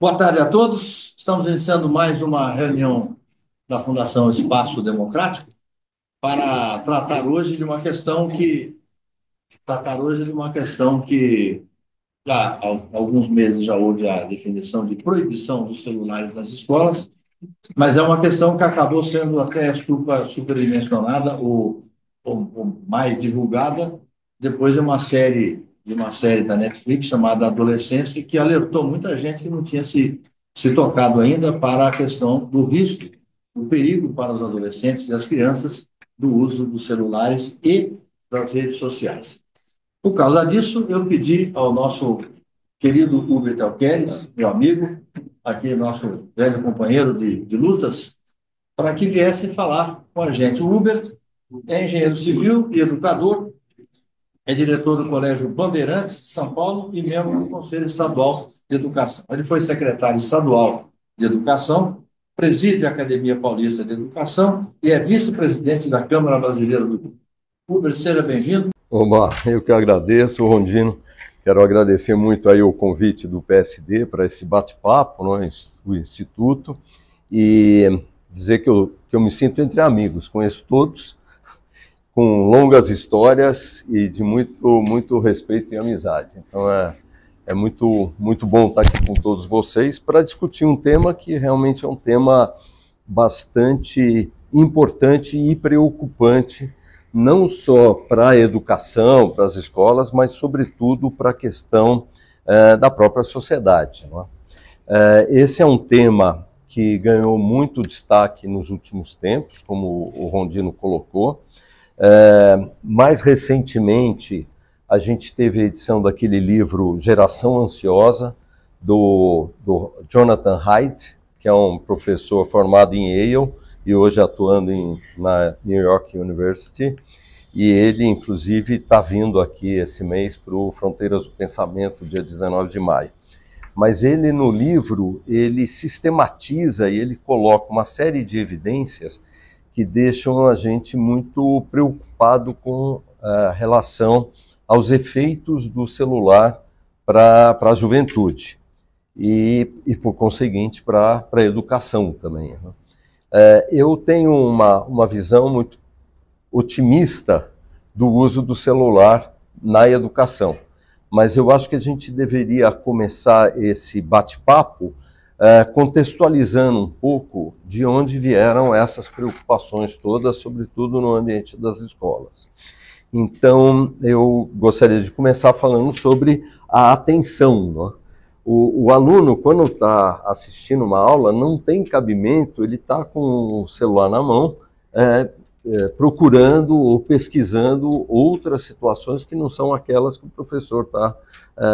Boa tarde a todos. Estamos iniciando mais uma reunião da Fundação Espaço Democrático para tratar hoje de uma questão que já há alguns meses já houve a definição de proibição dos celulares nas escolas, mas é uma questão que acabou sendo até superdimensionada ou mais divulgada depois de uma série da Netflix chamada Adolescência, que alertou muita gente que não tinha se tocado ainda para a questão do risco, do perigo para os adolescentes e as crianças do uso dos celulares e das redes sociais. Por causa disso, eu pedi ao nosso querido Hubert Alqueires, meu amigo, aqui nosso velho companheiro de lutas, para que viesse falar com a gente. O Hubert é engenheiro civil e educador, é diretor do Colégio Bandeirantes de São Paulo e membro do Conselho Estadual de Educação. Ele foi secretário estadual de Educação, preside a Academia Paulista de Educação e é vice-presidente da Câmara Brasileira do Rio. Hubert, seja bem-vindo. Oba, eu que agradeço, Rondino. Quero agradecer muito aí o convite do PSD para esse bate-papo no Instituto e dizer que eu me sinto entre amigos, conheço todos, com longas histórias e de muito respeito e amizade. Então é muito bom estar aqui com todos vocês para discutir um tema que realmente é um tema bastante importante e preocupante, não só para a educação, para as escolas, mas sobretudo para a questão da própria sociedade. Não é? Esse é um tema que ganhou muito destaque nos últimos tempos, como o Rondino colocou. Mais recentemente, a gente teve a edição daquele livro Geração Ansiosa, do Jonathan Haidt, que é um professor formado em Yale e hoje atuando na New York University. E ele, inclusive, está vindo aqui esse mês para o Fronteiras do Pensamento, dia 19 de maio. Mas ele, no livro, ele sistematiza e ele coloca uma série de evidências que deixam a gente muito preocupado com a relação aos efeitos do celular para a juventude e, por conseguinte, para a educação também. Eu tenho uma visão muito otimista do uso do celular na educação, mas eu acho que a gente deveria começar esse bate-papo contextualizando um pouco de onde vieram essas preocupações todas, sobretudo no ambiente das escolas. Então, eu gostaria de começar falando sobre a atenção. Não é? O aluno, quando está assistindo uma aula, não tem cabimento, ele está com o celular na mão, procurando ou pesquisando outras situações que não são aquelas que o professor está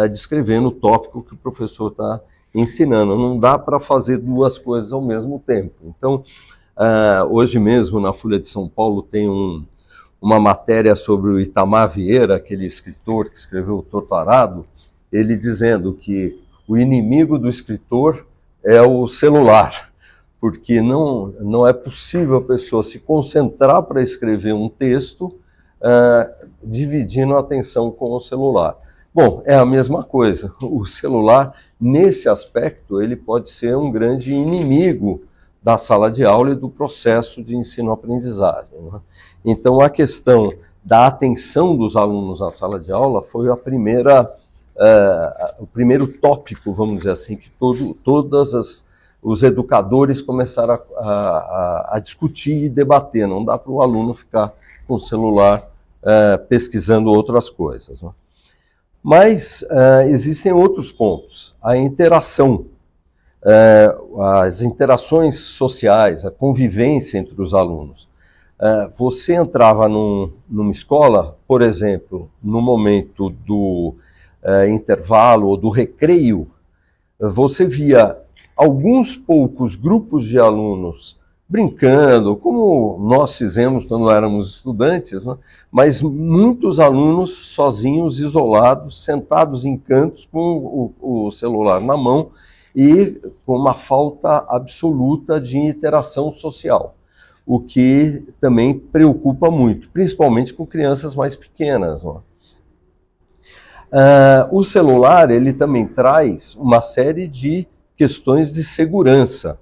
descrevendo, o tópico que o professor está ensinando. Não dá para fazer duas coisas ao mesmo tempo. Então, hoje mesmo, na Folha de São Paulo, tem uma matéria sobre o Itamar Vieira, aquele escritor que escreveu O Torturado, ele dizendo que o inimigo do escritor é o celular, porque não é possível a pessoa se concentrar para escrever um texto dividindo a atenção com o celular. Bom, é a mesma coisa. O celular, nesse aspecto, ele pode ser um grande inimigo da sala de aula e do processo de ensino-aprendizagem. Né? Então, a questão da atenção dos alunos na sala de aula foi o primeiro tópico, vamos dizer assim, que todos os educadores começaram a discutir e debater. Não dá para o aluno ficar com o celular pesquisando outras coisas. Né? Mas existem outros pontos. A interação, as interações sociais, a convivência entre os alunos. Você entrava numa escola, por exemplo, no momento do intervalo ou do recreio, você via alguns poucos grupos de alunos brincando, como nós fizemos quando éramos estudantes, né? Mas muitos alunos sozinhos, isolados, sentados em cantos com o celular na mão e com uma falta absoluta de interação social, o que também preocupa muito, principalmente com crianças mais pequenas. Né? O celular, ele também traz uma série de questões de segurança.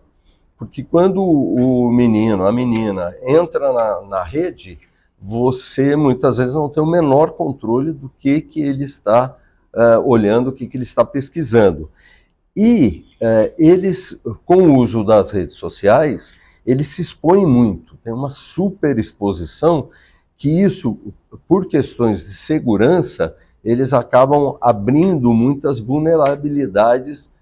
Porque quando o menino, a menina entra na rede, você muitas vezes não tem o menor controle do que ele está olhando, o que ele está pesquisando. E eles, com o uso das redes sociais, eles se expõem muito, tem uma superexposição que isso, por questões de segurança, eles acabam abrindo muitas vulnerabilidades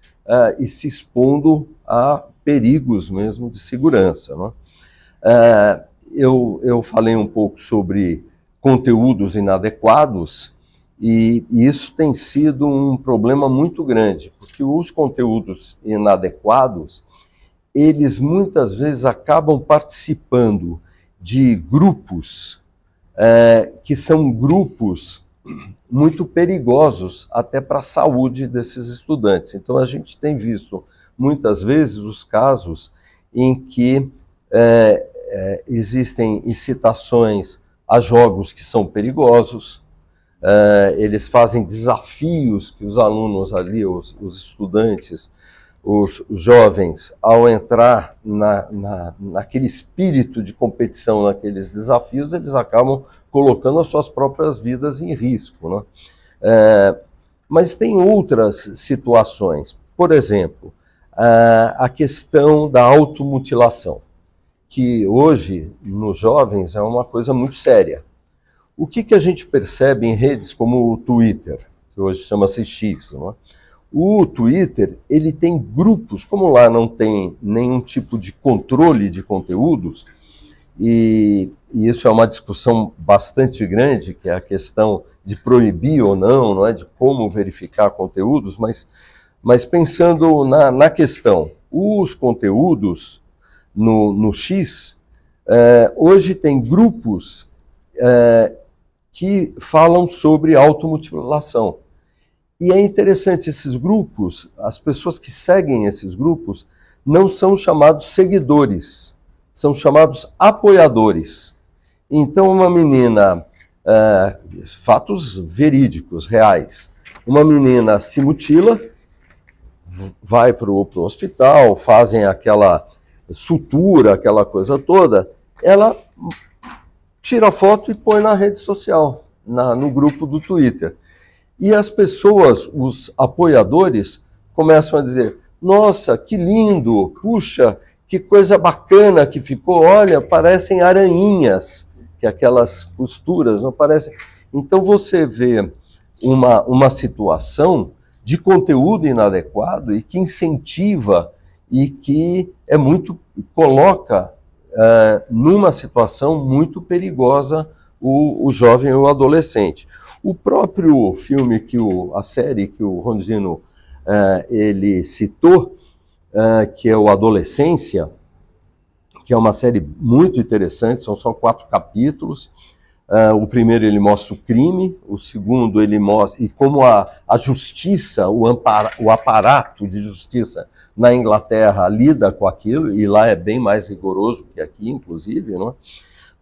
e se expondo a perigos mesmo de segurança, né? Eu falei um pouco sobre conteúdos inadequados e isso tem sido um problema muito grande, porque os conteúdos inadequados, eles muitas vezes acabam participando de grupos que são grupos muito perigosos até para a saúde desses estudantes. Então a gente tem visto muitas vezes os casos em que existem incitações a jogos que são perigosos, eles fazem desafios que os alunos ali, os estudantes, os jovens, ao entrar naquele espírito de competição, naqueles desafios, eles acabam colocando as suas próprias vidas em risco, né? Mas tem outras situações. Por exemplo, a questão da automutilação, que hoje, nos jovens, é uma coisa muito séria. O que a gente percebe em redes como o Twitter, que hoje chama-se X, não é? O Twitter, ele tem grupos, como lá não tem nenhum tipo de controle de conteúdos, e isso é uma discussão bastante grande, que é a questão de proibir ou não é, de como verificar conteúdos, mas pensando na questão, os conteúdos no X, hoje tem grupos que falam sobre automutilação. E é interessante, esses grupos, as pessoas que seguem esses grupos, não são chamados seguidores, são chamados apoiadores. Então uma menina, fatos verídicos, reais, uma menina se mutila, vai para o hospital, fazem aquela sutura, aquela coisa toda, ela tira a foto e põe na rede social, no grupo do Twitter. E as pessoas, os apoiadores, começam a dizer: nossa, que lindo, puxa, que coisa bacana que ficou, olha, parecem aranhinhas, que aquelas costuras não parecem. Então você vê uma situação de conteúdo inadequado e que incentiva e que coloca numa situação muito perigosa o jovem ou o adolescente. O próprio filme, a série que o Rondino ele citou, que é o Adolescência, que é uma série muito interessante, são só 4 capítulos. O primeiro ele mostra o crime, o segundo ele mostra e como a justiça, o aparato de justiça na Inglaterra lida com aquilo, e lá é bem mais rigoroso que aqui, inclusive, não é?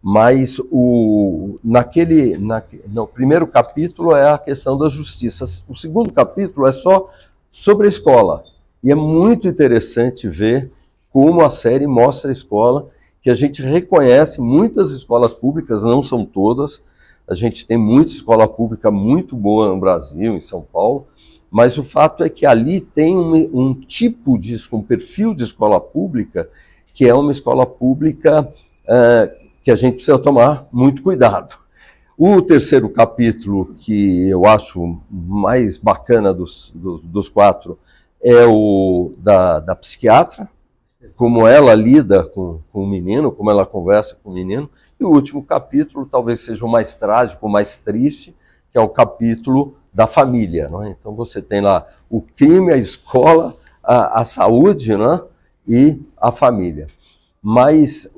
Mas no primeiro capítulo é a questão da justiça. O segundo capítulo é só sobre a escola. E é muito interessante ver como a série mostra a escola, que a gente reconhece muitas escolas públicas, não são todas. A gente tem muita escola pública muito boa no Brasil, em São Paulo, mas o fato é que ali tem um tipo um perfil de escola pública, que é uma escola pública que a gente precisa tomar muito cuidado. O terceiro capítulo, que eu acho mais bacana dos 4, é o da psiquiatra, como ela lida com o menino, como ela conversa com o menino. E o último capítulo talvez seja o mais trágico, o mais triste, que é o capítulo da família, não é? Então você tem lá o crime, a escola, a saúde, não é? E a família. Mas,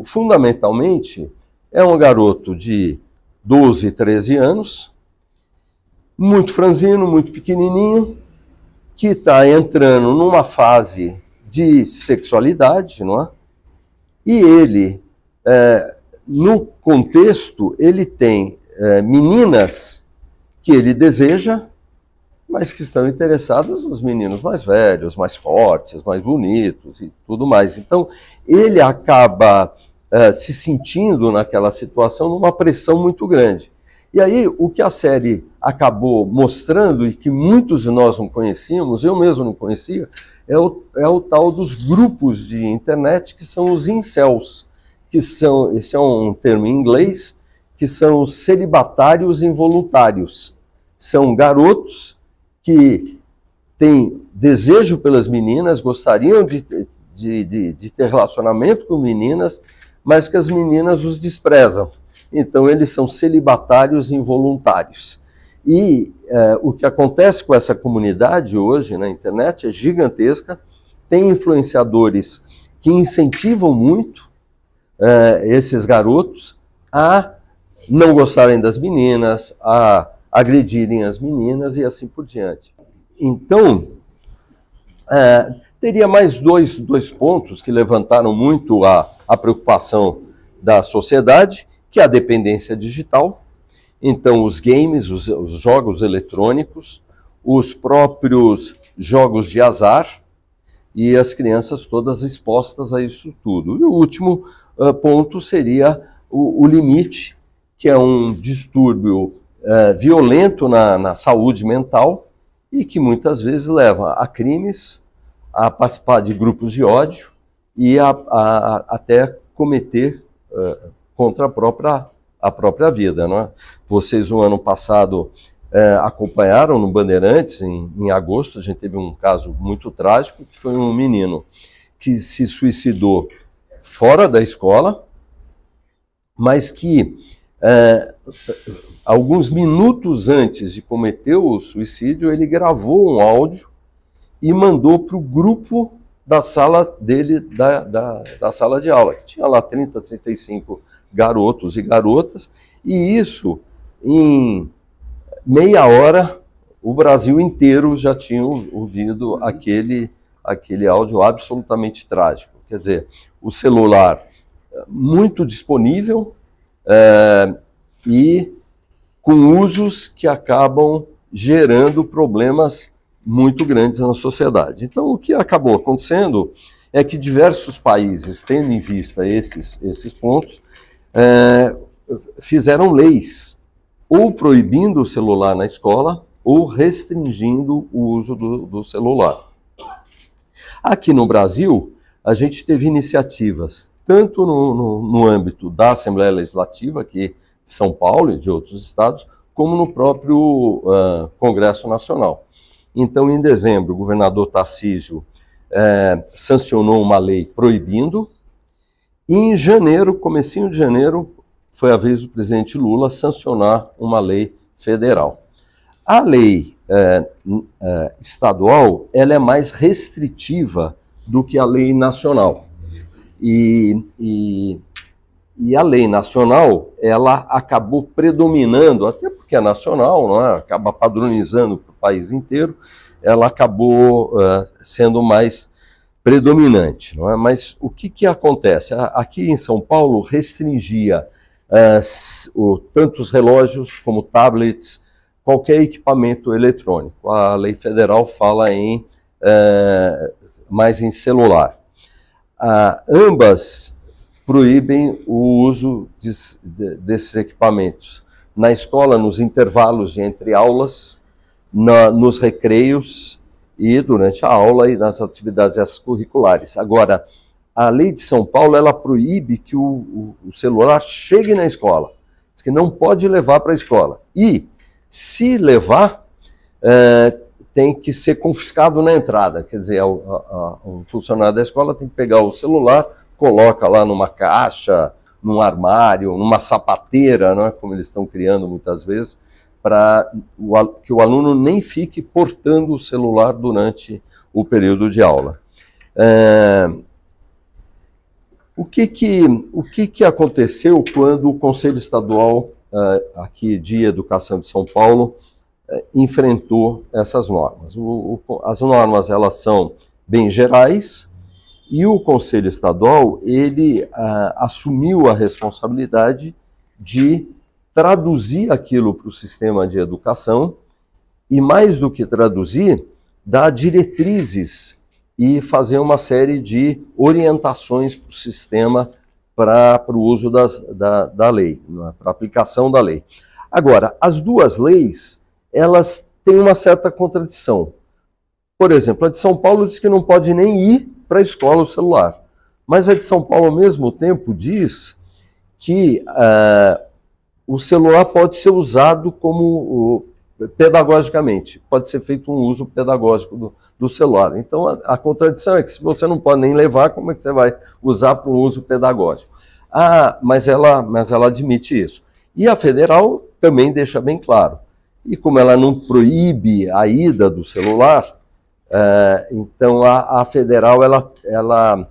fundamentalmente, é um garoto de 12, 13 anos, muito franzino, muito pequenininho, que está entrando numa fase de sexualidade, não é? E ele, no contexto, ele tem meninas que ele deseja mas que estão interessadas nos meninos mais velhos, mais fortes, mais bonitos e tudo mais. Então, ele acaba se sentindo naquela situação numa pressão muito grande. E aí, o que a série acabou mostrando, e que muitos de nós não conhecíamos, eu mesmo não conhecia, é o tal dos grupos de internet, que são os incels, esse é um termo em inglês, que são os celibatários involuntários. São garotos que têm desejo pelas meninas, gostariam de ter relacionamento com meninas, mas que as meninas os desprezam. Então, eles são celibatários involuntários. E o que acontece com essa comunidade hoje na internet é gigantesca. Tem influenciadores que incentivam muito esses garotos a não gostarem das meninas, a agredirem as meninas e assim por diante. Então, teria mais dois pontos que levantaram muito a preocupação da sociedade, que é a dependência digital. Então, os games, os jogos eletrônicos, os próprios jogos de azar, e as crianças todas expostas a isso tudo. E o último ponto seria o limite, que é um distúrbio violento na saúde mental e que muitas vezes leva a crimes, a participar de grupos de ódio e até cometer contra a própria vida. Não é? Vocês, no ano passado, acompanharam no Bandeirantes, em agosto, a gente teve um caso muito trágico, que foi um menino que se suicidou fora da escola, mas que alguns minutos antes de cometer o suicídio, ele gravou um áudio e mandou para o grupo da sala dele, da sala de aula, que tinha lá 30, 35 garotos e garotas, e isso, em meia hora, o Brasil inteiro já tinha ouvido aquele áudio absolutamente trágico. Quer dizer, o celular muito disponível e com usos que acabam gerando problemas muito grandes na sociedade. Então, o que acabou acontecendo é que diversos países, tendo em vista esses pontos, fizeram leis, ou proibindo o celular na escola, ou restringindo o uso do celular. Aqui no Brasil, a gente teve iniciativas, tanto no âmbito da Assembleia Legislativa, aqui de São Paulo e de outros estados, como no próprio Congresso Nacional. Então, em dezembro, o governador Tarcísio sancionou uma lei proibindo, e em janeiro, comecinho de janeiro, foi a vez do presidente Lula sancionar uma lei federal. A lei estadual, ela é mais restritiva do que a lei nacional. E a lei nacional, ela acabou predominando, até porque é nacional, não é? Acaba padronizando para o país inteiro, ela acabou sendo mais predominante. Não é? Mas o que acontece? Aqui em São Paulo restringia tanto os relógios como tablets, qualquer equipamento eletrônico. A lei federal fala mais em celular. Ambas proíbem o uso desses equipamentos na escola, nos intervalos entre aulas, nos recreios e durante a aula e nas atividades extracurriculares. Agora, a lei de São Paulo, ela proíbe que o celular chegue na escola. Diz que não pode levar para a escola. E, se levar, tem que ser confiscado na entrada. Quer dizer, um funcionário da escola tem que pegar o celular, coloca lá numa caixa, num armário, numa sapateira, não é? Como eles estão criando muitas vezes, para que o aluno nem fique portando o celular durante o período de aula. O que aconteceu quando o Conselho Estadual, aqui de Educação de São Paulo, enfrentou essas normas? As normas, elas são bem gerais, e o Conselho Estadual, ele assumiu a responsabilidade de traduzir aquilo para o sistema de educação e mais do que traduzir, dar diretrizes e fazer uma série de orientações para o sistema para o uso da lei, para a aplicação da lei. Agora, as duas leis, elas têm uma certa contradição. Por exemplo, a de São Paulo diz que não pode nem ir para a escola o celular. Mas a de São Paulo, ao mesmo tempo, diz que o celular pode ser usado como pedagogicamente, pode ser feito um uso pedagógico do celular. Então, a contradição é que se você não pode nem levar, como é que você vai usar para um uso pedagógico? Mas ela admite isso. E a federal também deixa bem claro. E como ela não proíbe a ida do celular, então a federal ela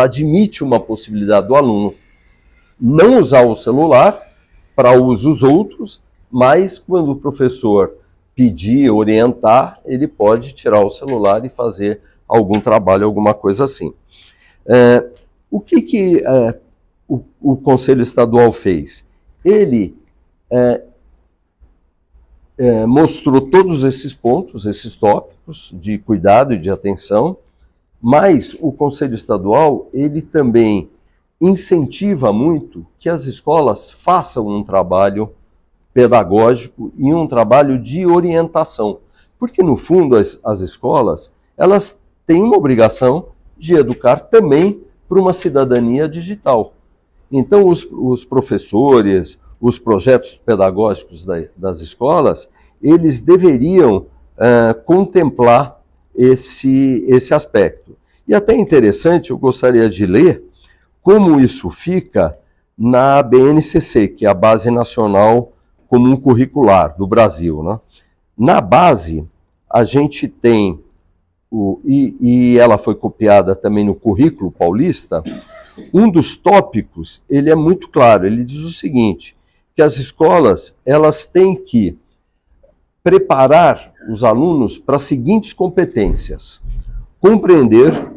admite uma possibilidade do aluno não usar o celular para usos outros, mas quando o professor pedir, orientar, ele pode tirar o celular e fazer algum trabalho, alguma coisa assim. O que o Conselho Estadual fez? Ele mostrou todos esses pontos, esses tópicos de cuidado e de atenção, mas o Conselho Estadual, ele também incentiva muito que as escolas façam um trabalho pedagógico e um trabalho de orientação. Porque, no fundo, as escolas, elas têm uma obrigação de educar também para uma cidadania digital. Então, os professores, os projetos pedagógicos das escolas, eles deveriam contemplar esse aspecto. E até interessante, eu gostaria de ler como isso fica na BNCC, que é a Base Nacional Comum Curricular do Brasil, né? Na base, a gente tem, e ela foi copiada também no Currículo Paulista, um dos tópicos, ele é muito claro, ele diz o seguinte, que as escolas, elas têm que preparar os alunos para as seguintes competências: compreender,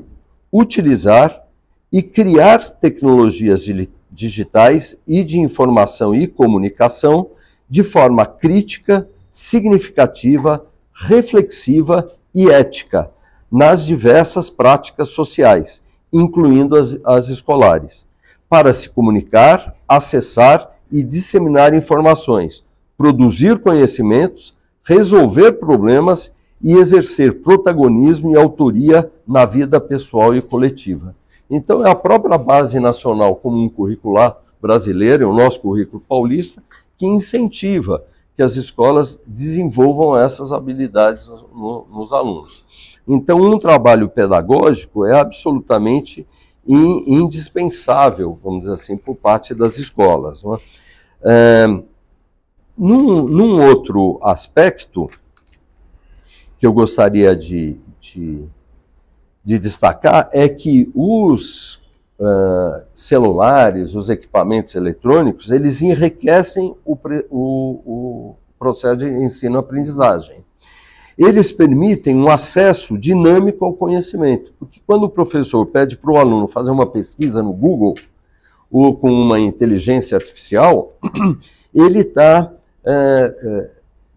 utilizar e criar tecnologias digitais e de informação e comunicação de forma crítica, significativa, reflexiva e ética nas diversas práticas sociais, incluindo as escolares, para se comunicar, acessar e disseminar informações, produzir conhecimentos, resolver problemas e exercer protagonismo e autoria na vida pessoal e coletiva. Então, é a própria Base Nacional Comum Curricular brasileira, é o nosso currículo paulista, que incentiva que as escolas desenvolvam essas habilidades nos alunos. Então, um trabalho pedagógico é absolutamente indispensável, vamos dizer assim, por parte das escolas, não é? Num outro aspecto que eu gostaria de destacar é que os celulares, os equipamentos eletrônicos, eles enriquecem o processo de ensino-aprendizagem. Eles permitem um acesso dinâmico ao conhecimento, porque quando o professor pede para o aluno fazer uma pesquisa no Google ou com uma inteligência artificial, ele está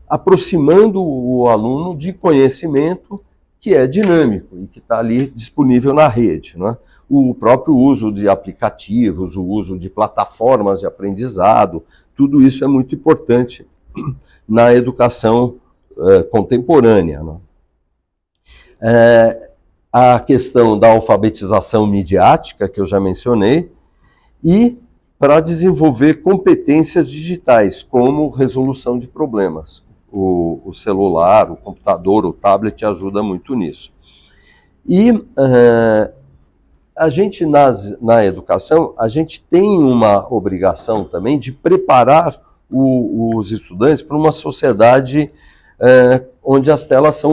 aproximando o aluno de conhecimento que é dinâmico e que está ali disponível na rede, não é? O próprio uso de aplicativos, o uso de plataformas de aprendizado, tudo isso é muito importante na educação contemporânea, não é? A questão da alfabetização midiática, que eu já mencionei, e para desenvolver competências digitais, como resolução de problemas. O celular, o computador, o tablet ajuda muito nisso. E a gente, na educação, a gente tem uma obrigação também de preparar os estudantes para uma sociedade onde as telas são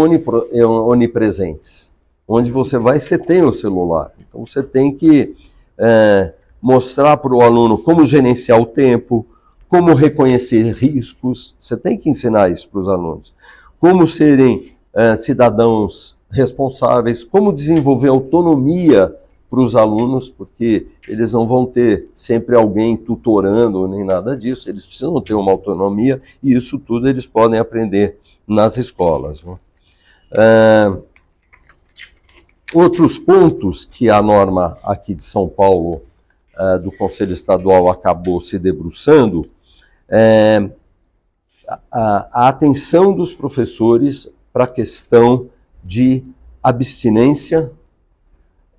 onipresentes. Onde você tem o celular. Então você tem que mostrar para o aluno como gerenciar o tempo, como reconhecer riscos, você tem que ensinar isso para os alunos. Como serem cidadãos responsáveis, como desenvolver autonomia para os alunos, porque eles não vão ter sempre alguém tutorando nem nada disso, eles precisam ter uma autonomia e isso tudo eles podem aprender nas escolas. Né? Outros pontos que a norma aqui de São Paulo, do Conselho Estadual, acabou se debruçando, a atenção dos professores para a questão de abstinência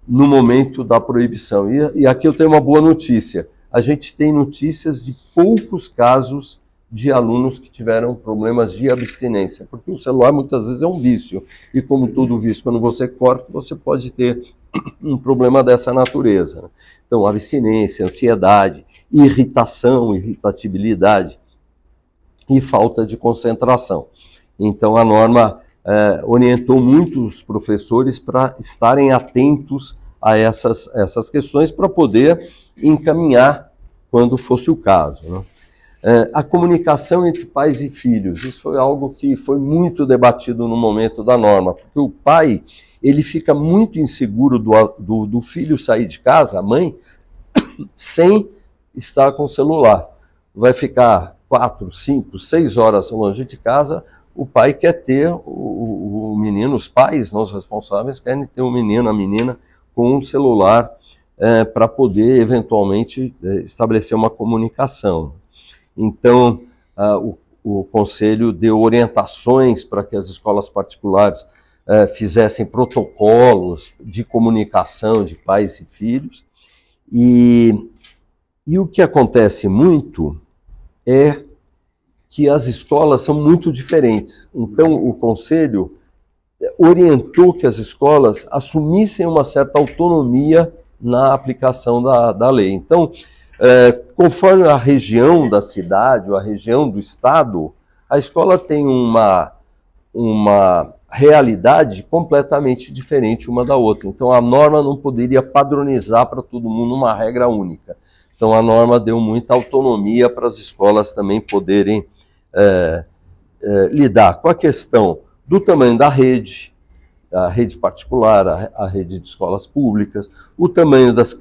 no momento da proibição. E aqui eu tenho uma boa notícia. A gente tem notícias de poucos casos de alunos que tiveram problemas de abstinência, porque o celular muitas vezes é um vício, e como todo vício, quando você corta, você pode ter um problema dessa natureza. Então, abstinência, ansiedade, irritação, irritabilidade e falta de concentração. Então, a norma orientou muito os professores para estarem atentos a essas questões para poder encaminhar quando fosse o caso. Né? A comunicação entre pais e filhos, isso foi algo que foi muito debatido no momento da norma, porque o pai, ele fica muito inseguro do filho sair de casa, a mãe, sem estar com o celular. Vai ficar 4, 5, 6 horas longe de casa, o pai quer ter o menino, os pais, nós responsáveis, querem ter o menino, a menina, com um celular para poder, eventualmente, estabelecer uma comunicação. Então, o Conselho deu orientações para que as escolas particulares fizessem protocolos de comunicação de pais e filhos. E o que acontece muito é que as escolas são muito diferentes. Então, o Conselho orientou que as escolas assumissem uma certa autonomia na aplicação da lei. Então, conforme a região da cidade ou a região do estado, a escola tem uma realidade completamente diferente uma da outra. Então, a norma não poderia padronizar para todo mundo uma regra única. Então, a norma deu muita autonomia para as escolas também poderem lidar com a questão do tamanho da rede, a rede particular, a rede de escolas públicas, o tamanho das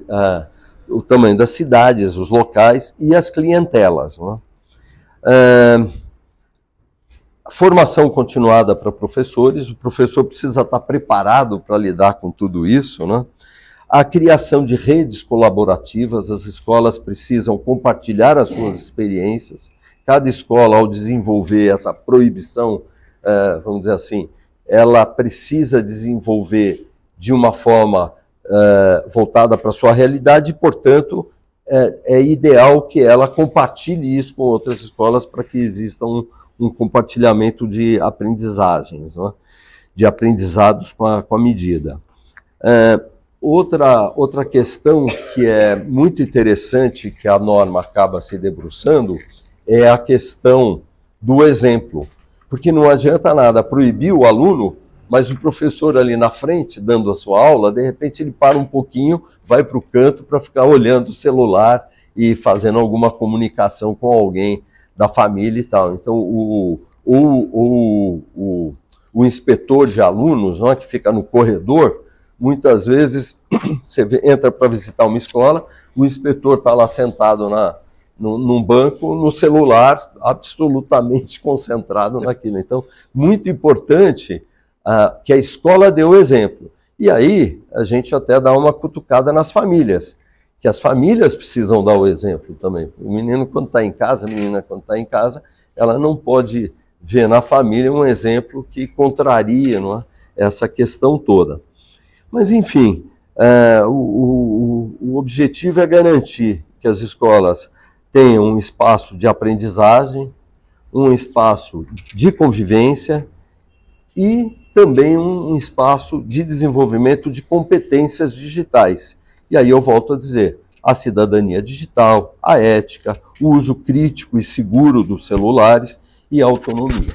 cidades, os locais e as clientelas. Né? Formação continuada para professores, o professor precisa estar preparado para lidar com tudo isso. Né? A criação de redes colaborativas, as escolas precisam compartilhar as suas experiências. Cada escola, ao desenvolver essa proibição, vamos dizer assim, ela precisa desenvolver de uma forma voltada para a sua realidade e, portanto, é ideal que ela compartilhe isso com outras escolas para que exista um compartilhamento de aprendizagens, né? De aprendizados com a medida. Outra questão que é muito interessante, que a norma acaba se debruçando, é a questão do exemplo. Porque não adianta nada proibir o aluno, mas o professor ali na frente, dando a sua aula, de repente ele para um pouquinho, vai para o canto para ficar olhando o celular e fazendo alguma comunicação com alguém da família e tal. Então, o inspetor de alunos, né, que fica no corredor, muitas vezes você entra para visitar uma escola, o inspetor está lá sentado num banco, no celular, absolutamente concentrado naquilo. Então, muito importante que a escola dê o exemplo. E aí, a gente até dá uma cutucada nas famílias, que as famílias precisam dar o exemplo também. O menino, quando está em casa, a menina, quando está em casa, ela não pode ver na família um exemplo que contraria, não é, essa questão toda. Mas, enfim, o objetivo é garantir que as escolas tenham um espaço de aprendizagem, um espaço de convivência e também um espaço de desenvolvimento de competências digitais. E aí eu volto a dizer, a cidadania digital, a ética, o uso crítico e seguro dos celulares e a autonomia.